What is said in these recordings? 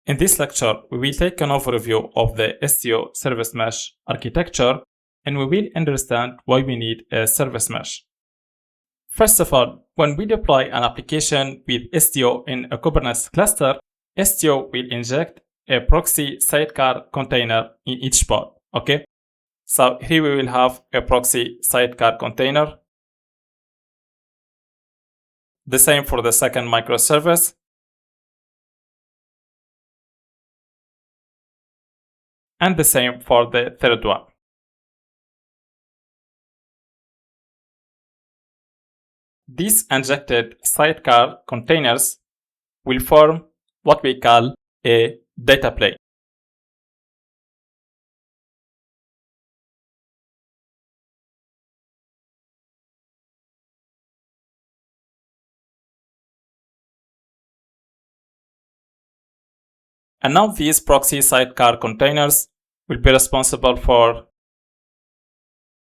In this lecture, we will take an overview of the Istio Service Mesh architecture, and we will understand why we need a service mesh. First of all, when we deploy an application with Istio in a Kubernetes cluster, Istio will inject a proxy sidecar container in each pod. Okay, so here we will have a proxy sidecar container. The same for the second microservice. And the same for the third one. These injected sidecar containers will form what we call a data plane. And now these proxy sidecar containers will be responsible for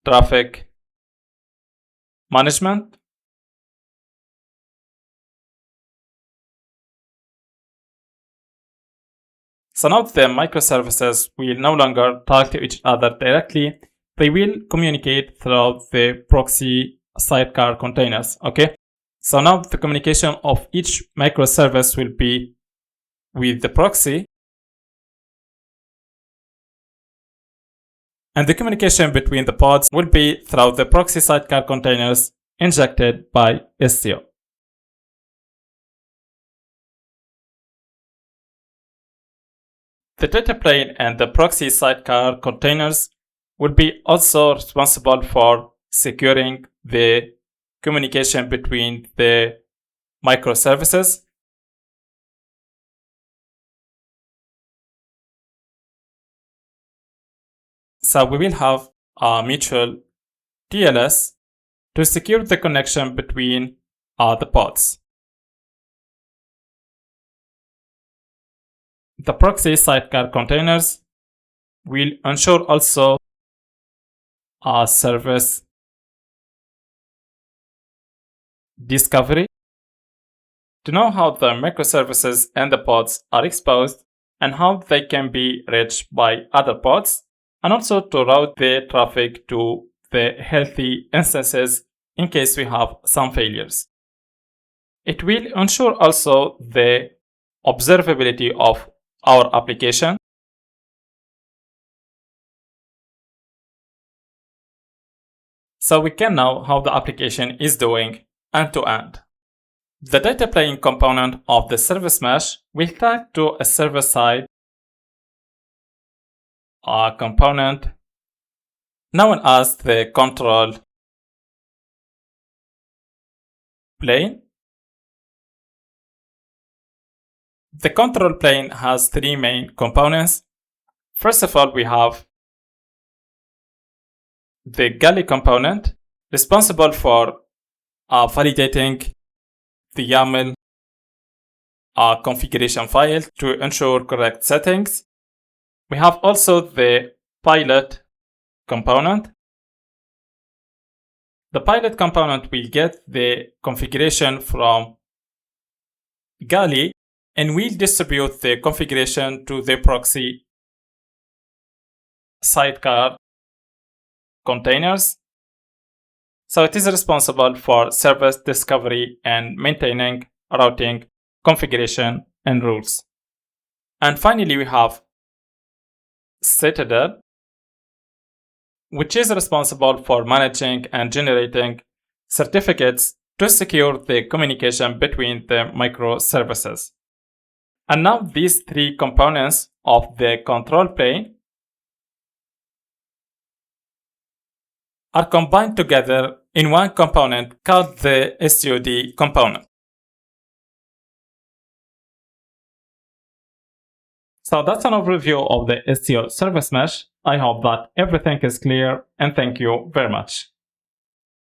traffic management, so now the microservices will no longer talk to each other directly. They will communicate through the proxy sidecar containers. Okay, so now the communication of each microservice will be with the proxy, and the communication between the pods will be through the proxy sidecar containers injected by Istio. The data plane and the proxy sidecar containers will be also responsible for securing the communication between the microservices. So we will have a mutual TLS to secure the connection between the pods. The proxy sidecar containers will ensure also a service discovery to know how the microservices and the pods are exposed and how they can be reached by other pods, and also to route the traffic to the healthy instances in case we have some failures. It will ensure also the observability of our application. So we can know how the application is doing end to end. The data plane component of the service mesh will tag to a server-side component known as the control plane. The control plane has three main components. First of all, we have the galley component, responsible for validating the YAML configuration file to ensure correct settings. We have also the pilot component. The pilot component will get the configuration from galley and will distribute the configuration to the proxy sidecar containers. So it is responsible for service discovery and maintaining routing, configuration, and rules. And finally, we have Citadel, which is responsible for managing and generating certificates to secure the communication between the microservices. And now these three components of the control plane are combined together in one component called the STOD component. So that's an overview of the Istio Service Mesh. I hope that everything is clear, and thank you very much.